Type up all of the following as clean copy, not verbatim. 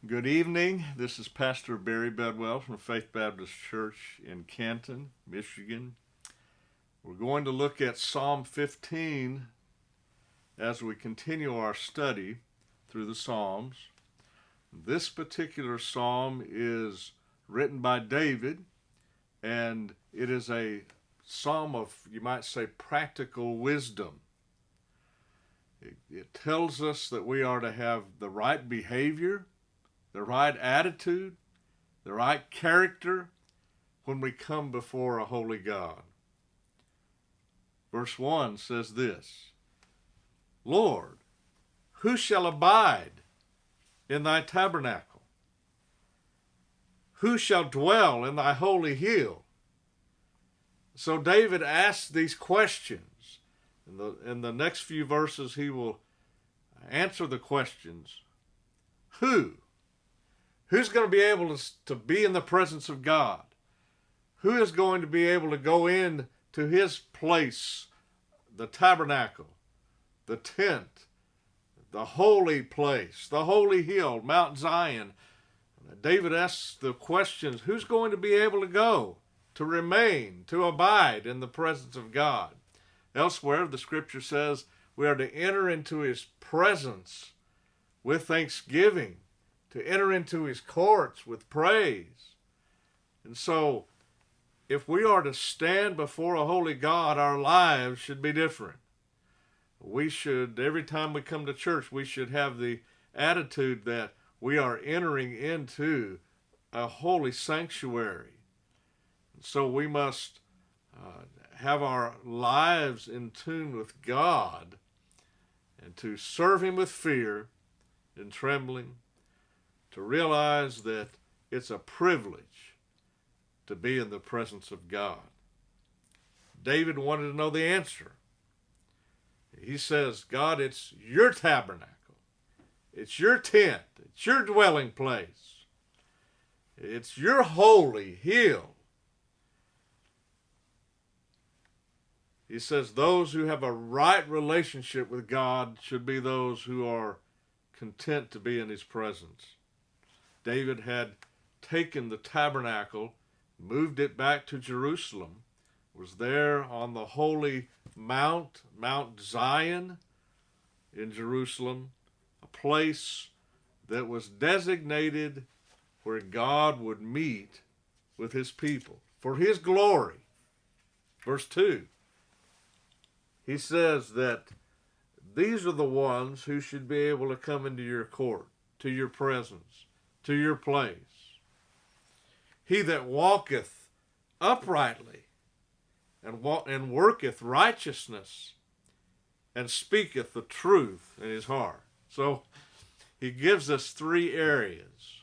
Good evening. This is Pastor Barry Bedwell from Faith Baptist Church in Canton, Michigan. We're going to look at Psalm 15 as we continue our study through the Psalms. This particular psalm is written by David, and it is a psalm of, you might say, practical wisdom. It tells us that we are to have the right behavior, the right attitude, the right character when we come before a holy God. Verse 1 says this: Lord, who shall abide in thy tabernacle? Who shall dwell in thy holy hill? So David asks these questions. In the next few verses, he will answer the questions. Who? Who's going to be able to be in the presence of God? Who is going to be able to go in to his place, the tabernacle, the tent, the holy place, the holy hill, Mount Zion? David asks the questions, who's going to be able to go, to remain, to abide in the presence of God? Elsewhere, the scripture says we are to enter into his presence with thanksgiving, to enter into his courts with praise. And so, if we are to stand before a holy God, our lives should be different. We should, every time we come to church, we should have the attitude that we are entering into a holy sanctuary. And so we must have our lives in tune with God and to serve him with fear and trembling, to realize that it's a privilege to be in the presence of God. David wanted to know the answer. He says, God, it's your tabernacle. It's your tent. It's your dwelling place. It's your holy hill. He says those who have a right relationship with God should be those who are content to be in his presence. David had taken the tabernacle, moved it back to Jerusalem, was there on the holy Mount Zion in Jerusalem, a place that was designated where God would meet with his people for his glory. Verse 2, he says that these are the ones who should be able to come into your court, to your presence, to your place. He that walketh uprightly and worketh righteousness and speaketh the truth in his heart. So he gives us three areas.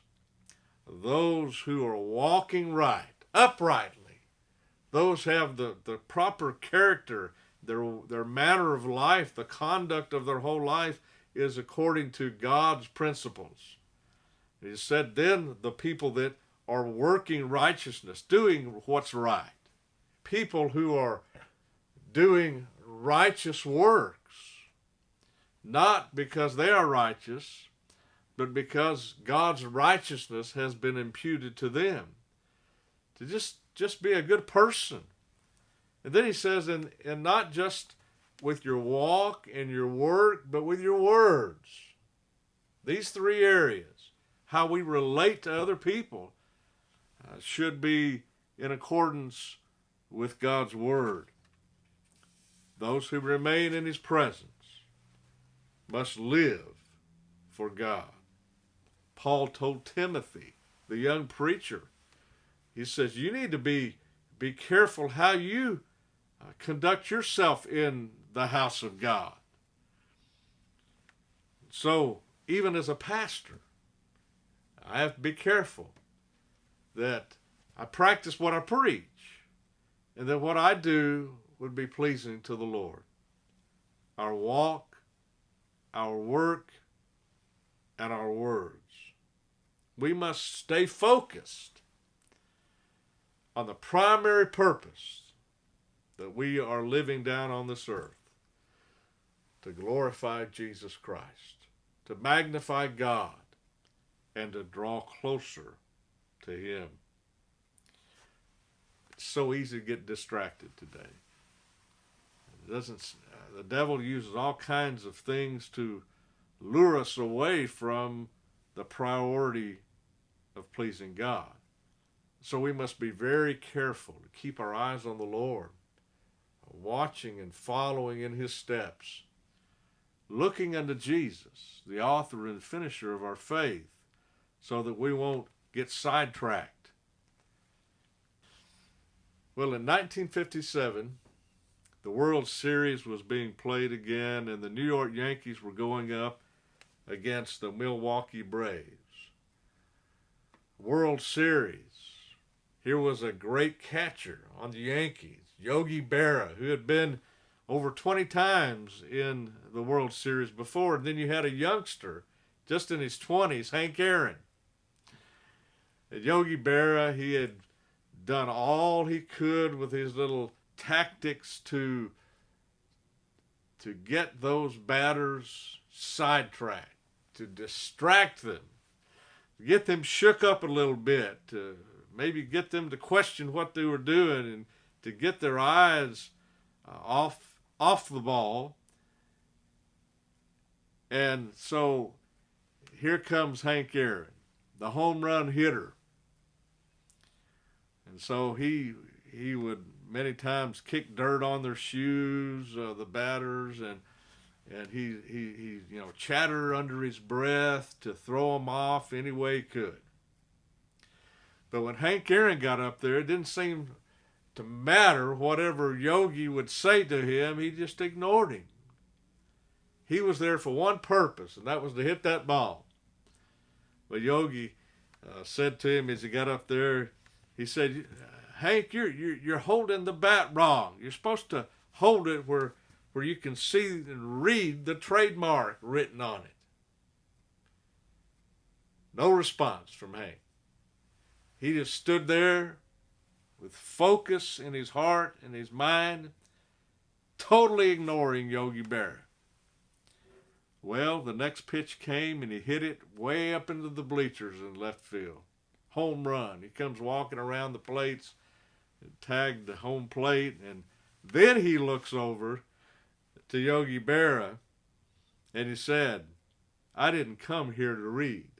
Those who are walking right, uprightly. Those have the proper character, their manner of life, the conduct of their whole life is according to God's principles. He said then the people that are working righteousness, doing what's right. People who are doing righteous works, not because they are righteous, but because God's righteousness has been imputed to them. To just be a good person. And then he says, and not just with your walk and your work, but with your words. These three areas, how we relate to other people, should be in accordance with God's word. Those who remain in his presence must live for God. Paul told Timothy, the young preacher, he says, you need to be careful how you conduct yourself in the house of God. So, even as a pastor, I have to be careful that I practice what I preach and that what I do would be pleasing to the Lord. Our walk, our work, and our words. We must stay focused on the primary purpose that we are living down on this earth, to glorify Jesus Christ, to magnify God, and to draw closer to Him. It's so easy to get distracted today. The devil uses all kinds of things to lure us away from the priority of pleasing God. So we must be very careful to keep our eyes on the Lord, watching and following in His steps, looking unto Jesus, the author and finisher of our faith, so that we won't get sidetracked. Well, in 1957, the World Series was being played again, and the New York Yankees were going up against the Milwaukee Braves. World Series. Here was a great catcher on the Yankees, Yogi Berra, who had been over 20 times in the World Series before. And then you had a youngster, just in his 20s, Hank Aaron. And Yogi Berra, he had done all he could with his little tactics to get those batters sidetracked, to distract them, get them shook up a little bit, to maybe get them to question what they were doing, and to get their eyes off the ball. And so here comes Hank Aaron, the home run hitter. And so he would many times kick dirt on their shoes, the batters, and he chatter under his breath to throw them off any way he could. But when Hank Aaron got up there, it didn't seem to matter whatever Yogi would say to him. He just ignored him. He was there for one purpose, and that was to hit that ball. But Yogi said to him as he got up there, he said, "Hank, you're holding the bat wrong. You're supposed to hold it where you can see and read the trademark written on it." No response from Hank. He just stood there with focus in his heart and his mind, totally ignoring Yogi Berra. Well, the next pitch came, and he hit it way up into the bleachers in left field. Home run. He comes walking around the plates and tagged the home plate, and then he looks over to Yogi Berra, and he said, "I didn't come here to read."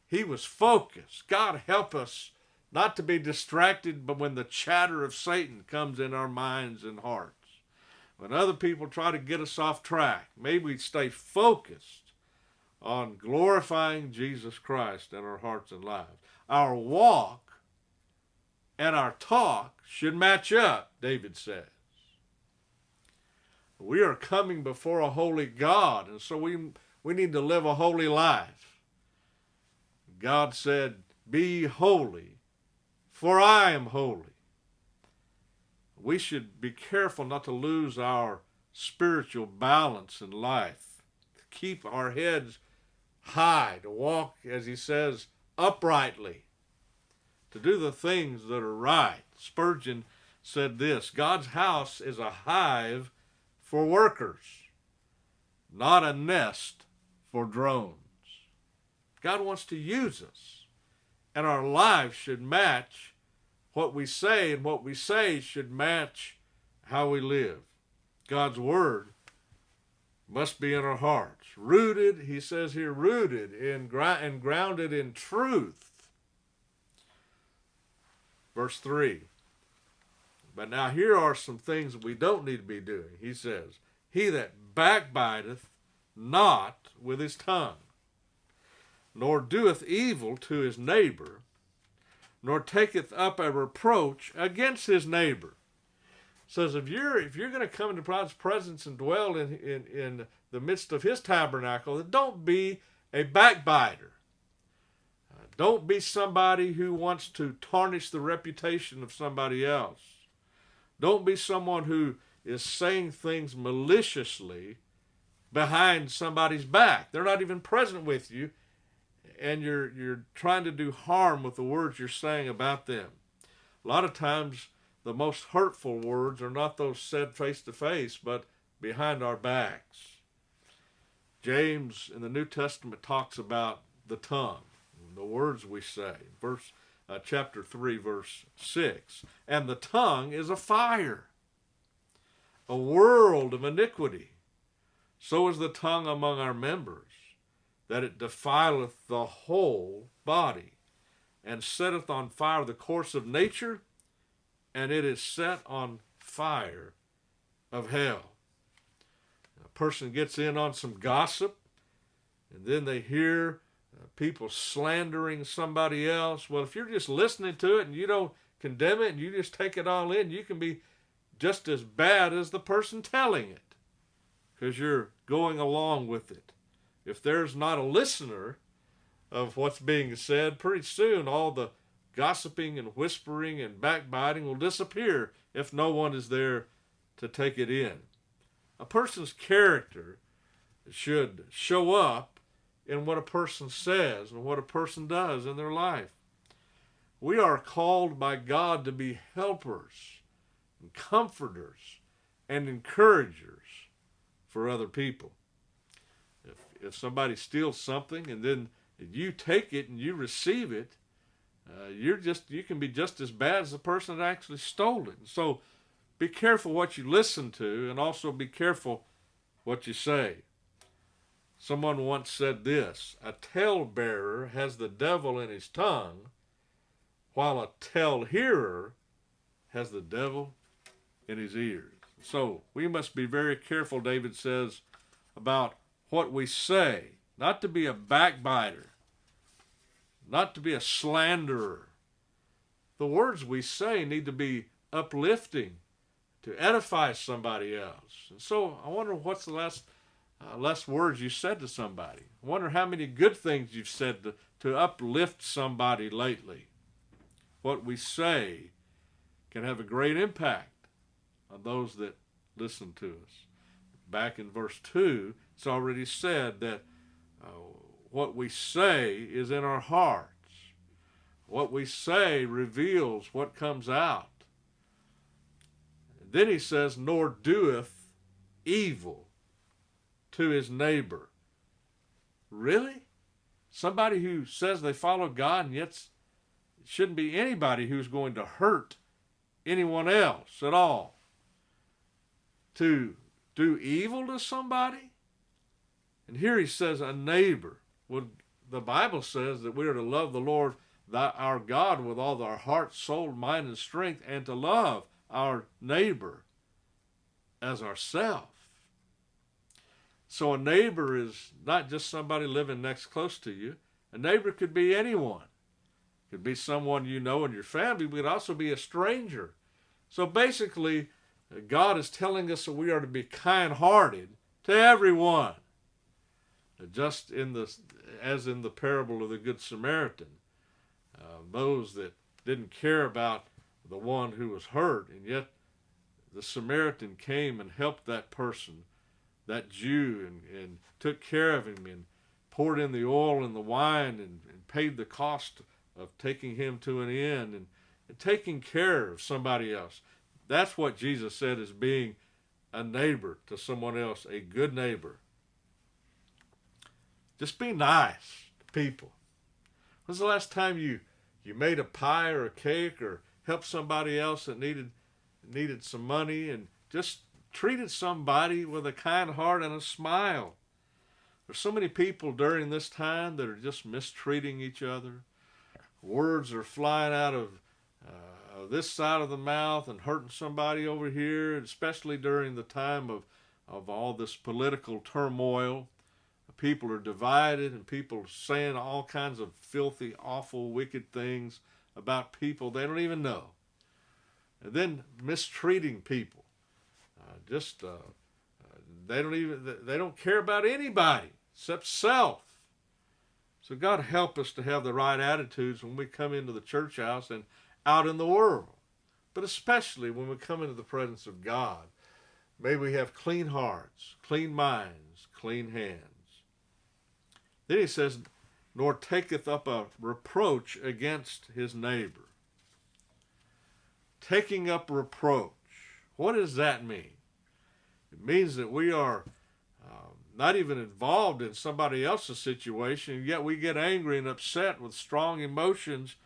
He was focused. God help us not to be distracted, but when the chatter of Satan comes in our minds and hearts, when other people try to get us off track, may we stay focused on glorifying Jesus Christ in our hearts and lives. Our walk and our talk should match up, David says. We are coming before a holy God, and so we need to live a holy life. God said, "Be holy, for I am holy." We should be careful not to lose our spiritual balance in life, to keep our heads high, to walk, as he says, uprightly, to do the things that are right. Spurgeon said this, "God's house is a hive for workers, not a nest for drones." God wants to use us, and our lives should match what we say, and what we say should match how we live. God's word must be in our hearts. Rooted, he says here, rooted and grounded in truth. Verse 3. But now here are some things that we don't need to be doing. He says, "He that backbiteth not with his tongue, nor doeth evil to his neighbor, nor taketh up a reproach against his neighbor." Says if you're going to come into God's presence and dwell in the midst of his tabernacle, then don't be a backbiter. Don't be somebody who wants to tarnish the reputation of somebody else. Don't be someone who is saying things maliciously behind somebody's back. They're not even present with you, and you're trying to do harm with the words you're saying about them. A lot of times, the most hurtful words are not those said face to face, but behind our backs. James in the New Testament talks about the tongue. the words we say. Chapter 3, verse 6. And the tongue is a fire, a world of iniquity. So is the tongue among our members, that it defileth the whole body, and setteth on fire the course of nature, and it is set on fire of hell. A person gets in on some gossip, and then they hear people slandering somebody else. Well, if you're just listening to it and you don't condemn it and you just take it all in, you can be just as bad as the person telling it, because you're going along with it. If there's not a listener of what's being said, pretty soon all the gossiping and whispering and backbiting will disappear if no one is there to take it in. A person's character should show up in what a person says and what a person does in their life. We are called by God to be helpers and comforters and encouragers for other people. If somebody steals something and then you take it and you receive it, you can be just as bad as the person that actually stole it. So be careful what you listen to, and also be careful what you say. Someone once said this: a talebearer has the devil in his tongue, while a tale-hearer has the devil in his ears. So we must be very careful, David says, about what we say. Not to be a backbiter, not to be a slanderer. The words we say need to be uplifting, to edify somebody else. And so I wonder what's the last words you said to somebody. I wonder how many good things you've said to uplift somebody lately. What we say can have a great impact on those that listen to us. Back in verse 2, it's already said that what we say is in our hearts. What we say reveals what comes out. Then he says, nor doeth evil to his neighbor. Really? Somebody who says they follow God, and yet it shouldn't be anybody who's going to hurt anyone else at all. To do evil to somebody? And here he says a neighbor. Well, the Bible says that we are to love the Lord our God with all our heart, soul, mind, and strength, and to love our neighbor as ourself. So a neighbor is not just somebody living next close to you. A neighbor could be anyone. It could be someone you know in your family, but it could also be a stranger. So basically, God is telling us that we are to be kind-hearted to everyone. Just as in the parable of the Good Samaritan, those that didn't care about the one who was hurt, and yet the Samaritan came and helped that person, that Jew, and took care of him and poured in the oil and the wine and paid the cost of taking him to an inn and taking care of somebody else. That's what Jesus said is being a neighbor to someone else, a good neighbor. Just be nice to people. When's the last time you made a pie or a cake or helped somebody else that needed some money and just treated somebody with a kind heart and a smile? There's so many people during this time that are just mistreating each other. Words are flying out of this side of the mouth and hurting somebody over here, especially during the time of all this political turmoil. People are divided, and people are saying all kinds of filthy, awful, wicked things about people they don't even know. And then mistreating people. They don't care about anybody except self. So God help us to have the right attitudes when we come into the church house and out in the world. But especially when we come into the presence of God. May we have clean hearts, clean minds, clean hands. Then he says, nor taketh up a reproach against his neighbor. Taking up reproach. What does that mean? It means that we are not even involved in somebody else's situation, yet we get angry and upset with strong emotions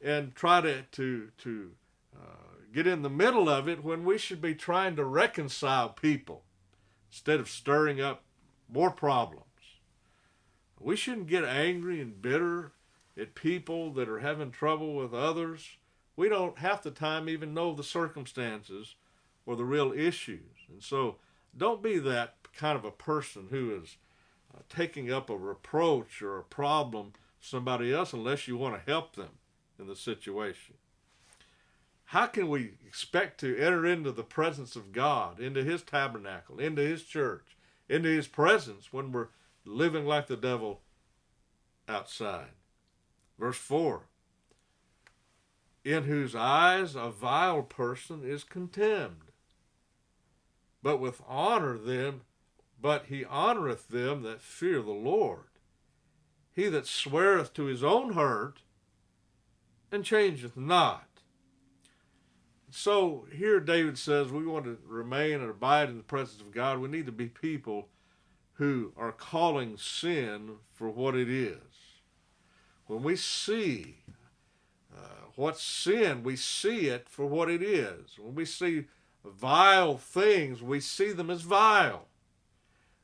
and try to get in the middle of it when we should be trying to reconcile people instead of stirring up more problems. We shouldn't get angry and bitter at people that are having trouble with others. We don't half the time even know the circumstances or the real issues. And so don't be that kind of a person who is taking up a reproach or a problem to somebody else unless you want to help them in the situation. How can we expect to enter into the presence of God, into His tabernacle, into His church, into His presence when we're living like the devil outside? Verse 4, in whose eyes a vile person is contemned, but he honoreth them that fear the Lord. He that sweareth to his own hurt and changeth not. So here David says we want to remain and abide in the presence of God. We need to be people who are calling sin for what it is. When we see what's sin, we see it for what it is. When we see vile things, we see them as vile.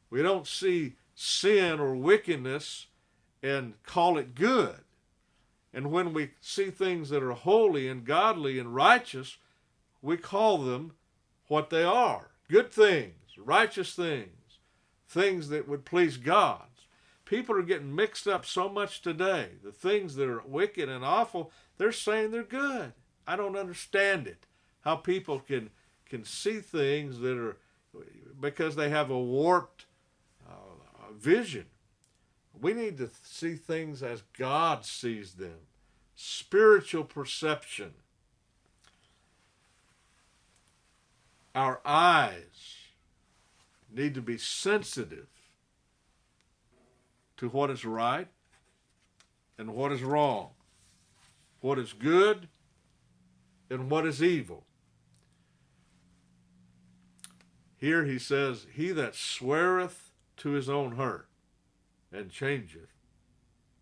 We don't see sin or wickedness and call it good. And when we see things that are holy and godly and righteous, we call them what they are. Good things, righteous things, things that would please God. People are getting mixed up so much today. The things that are wicked and awful, they're saying they're good. I don't understand it. How people can see things that are, because they have a warped vision. We need to see things as God sees them. Spiritual perception. Our eyes need to be sensitive to what is right and what is wrong, what is good and what is evil. Here he says, he that sweareth to his own hurt and changeth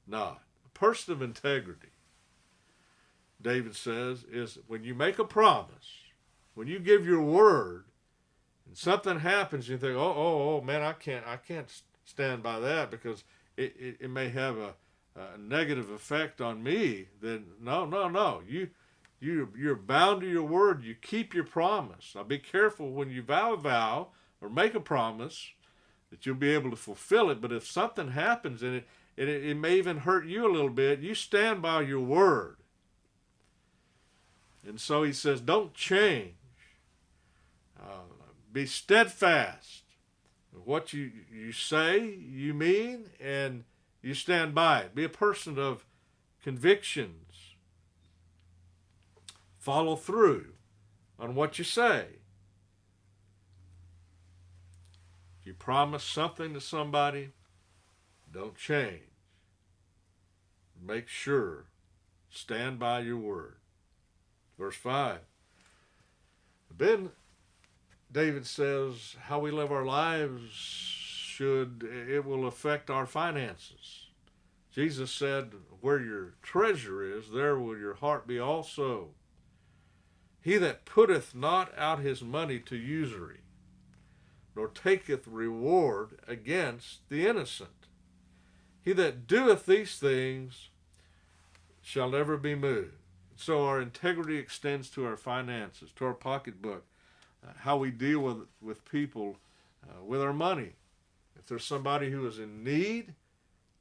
not. A person of integrity, David says, is when you make a promise, when you give your word, and something happens, you think, oh, man, I can't stand by that because it may have a negative effect on me. Then no, you're bound to your word. You keep your promise. Now be careful when you vow or make a promise that you'll be able to fulfill it. But if something happens and it may even hurt you a little bit, you stand by your word. And so he says, don't change. Be steadfast. What you say, you mean, and you stand by it. Be a person of convictions. Follow through on what you say. If you promise something to somebody, don't change. Make sure. Stand by your word. Verse 5. Then David says how we live our lives it will affect our finances. Jesus said, where your treasure is, there will your heart be also. He that putteth not out his money to usury, nor taketh reward against the innocent. He that doeth these things shall never be moved. So our integrity extends to our finances, to our pocketbook, how we deal with people, with our money. If there's somebody who is in need,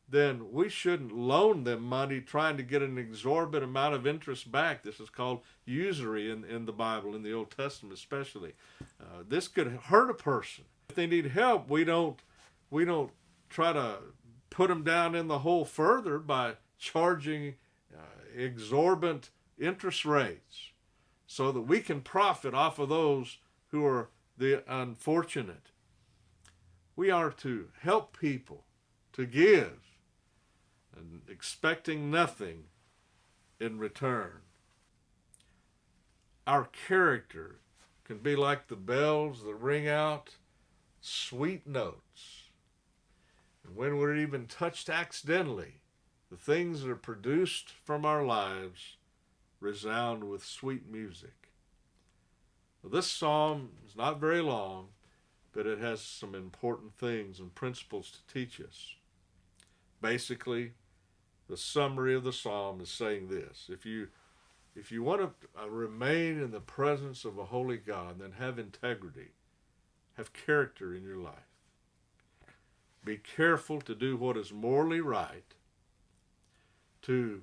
then we shouldn't loan them money trying to get an exorbitant amount of interest back. This is called usury in the Bible, in the Old Testament especially. This could hurt a person. If they need help, we don't try to put them down in the hole further by charging exorbitant interest rates so that we can profit off of those who are the unfortunate. We are to help people, to give, and expecting nothing in return. Our character can be like the bells that ring out sweet notes when we're even touched accidentally, the things that are produced from our lives resound with sweet music. Well, this psalm is not very long, but it has some important things and principles to teach us. Basically, the summary of the psalm is saying this: if you want to remain in the presence of a holy God, then have integrity, have character in your life. Be careful to do what is morally right, to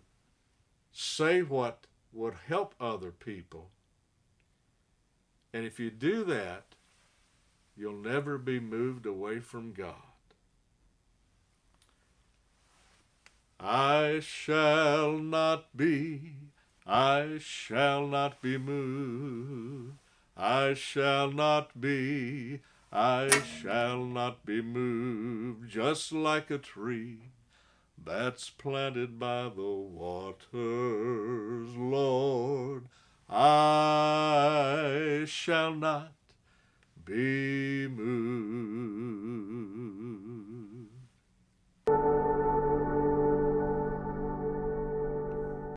say what would help other people. And if you do that, you'll never be moved away from God. I shall not be moved. I shall not be moved, just like a tree that's planted by the waters, Lord. I shall not be moved.